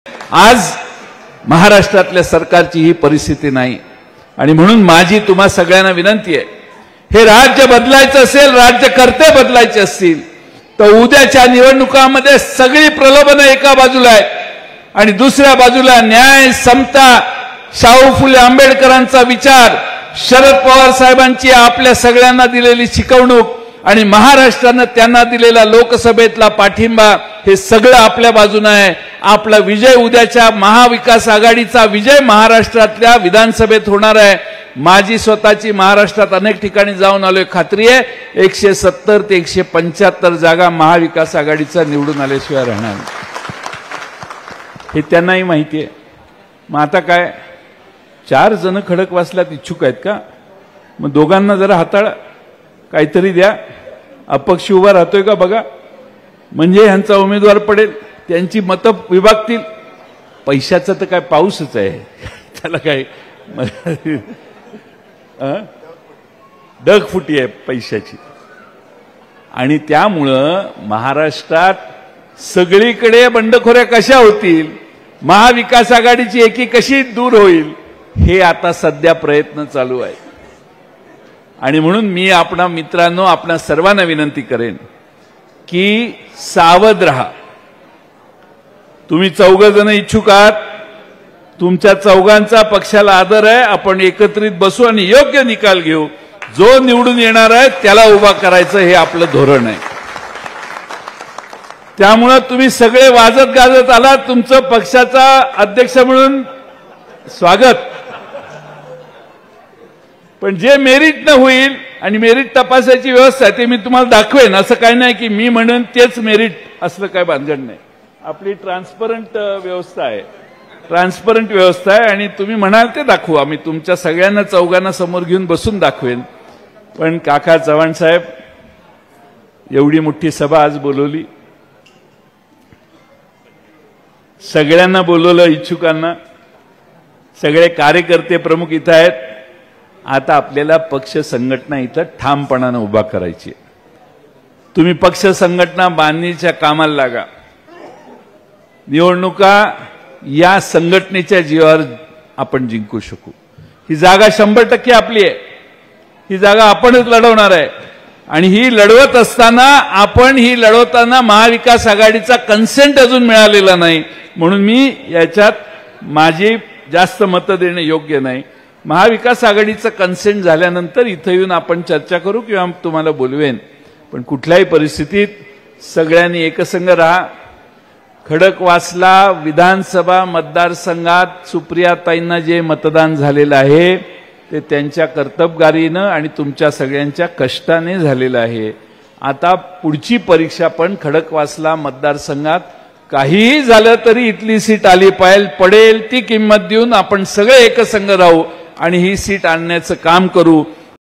आज महाराष्ट्रातल्या सरकारची ही परिस्थिती नाही आणि म्हणून माझी तुम्हा सगळ्यांना विनंती आहे, हे राज्य बदलायचं असेल, राज्यकर्ते बदलायचे असतील तर उद्याच्या निवडणुकांमध्ये सगळी प्रलोभनं एका बाजूला आहेत आणि दुसऱ्या बाजूला न्याय, समता, शाहू फुले आंबेडकरांचा विचार, शरद पवार साहेबांची आपल्या सगळ्यांना दिलेली शिकवणूक आणि महाराष्ट्राने त्यांना दिलेला लोकसभेतला पाठिंबा, हे सगळं आपल्या बाजूने आहे. आपला विजय, उद्याच्या महाविकास आघाडीचा विजय महाराष्ट्रातल्या विधानसभेत होणार आहे. माझी स्वतःची महाराष्ट्रात अनेक ठिकाणी जाऊन आलोय, खात्री आहे 170 ते 175 जागा महाविकास आघाडीचा निवडून आल्याशिवाय राहणार हे त्यांनाही माहिती आहे. मग आता काय, 4 जण खडकवासल्यात इच्छुक आहेत का? मग दोघांना जरा हाताळा, काहीतरी द्या. अपक्ष उभा राहतोय का बघा, म्हणजे ह्यांचा उमेदवार पडेल, त्यांची मतं विभागतील. पैशाचं तर काय पाऊसच आहे, त्याला काय डगफुटी आहे पैशाची. आणि त्यामुळं महाराष्ट्रात सगळीकडे बंडखोऱ्या कशा होतील, महाविकास आघाडीची एकी कशी दूर होईल, हे आता सध्या प्रयत्न चालू आहे. आणि म्हणून मी आपणा मित्रांनो, आपणा सर्वांना विनंती करेन की सावध रहा. तुम्ही 4 जण इच्छुक आहात, तुमच्या 4घांचा पक्षाला आदर आहे. आपण एकत्रित बसू आणि योग्य निकाल घेऊ. जो निवडून येणार आहे त्याला उभा करायचं, हे आपलं धोरण आहे. त्यामुळे तुम्ही सगळे वाजत गाजत आलात, तुमचं पक्षाचा अध्यक्ष म्हणून स्वागत. पण जे मेरिटनं होईल आणि मेरिट तपासायची व्यवस्था आहे ते मी तुम्हाला दाखवेन. असं काही नाही की मी म्हणून तेच मेरिट, असलं काय भानगड नाही. आपली ट्रान्सपरंट व्यवस्था आहे, ट्रान्सपरंट व्यवस्था आहे आणि तुम्ही म्हणाल ते दाखवू. आम्ही तुमच्या सगळ्यांना 4घांना समोर घेऊन बसून दाखवेन. पण काका चव्हाण साहेब, एवढी मोठी सभा आज बोलवली, सगळ्यांना बोलवलं, इच्छुकांना, सगळे कार्यकर्ते प्रमुख इथं आहेत. आता आपल्याला पक्ष संघटना इथं ठामपणानं उभा करायची. तुम्ही पक्ष संघटना बांधणीच्या कामाला लागा. निवडणुका या संघटनेच्या जीवावर आपण जिंकू शकू. ही जागा 100% आपली आहे. ही जागा आपणच लढवणार आहे आणि ही लढवत असताना महाविकास आघाडीचा कन्सेंट अजून मिळालेला नाही. म्हणून मी याच्यात माझी जास्त मतं देणं योग्य नाही. महाविकास आघाडीचं कन्सेंट झाल्यानंतर इथं येऊन आपण चर्चा करू किंवा तुम्हाला बोलवेन. पण कुठल्याही परिस्थितीत सगळ्यांनी एकसंघ राहा. खडकवासला विधानसभा मतदारसंघात सुप्रियाताईंना जे मतदान झालेलं आहे ते त्यांच्या कर्तबगारीनं आणि तुमच्या सगळ्यांच्या कष्टाने झालेलं आहे. आता पुढची परीक्षा पण खडकवासला मतदारसंघात काहीही झालं तरी इथली सीट आली पाहिजे, पडेल ती किंमत देऊन आपण सगळे एकसंघ राहू आणि ही सीट आणण्याचं काम करू.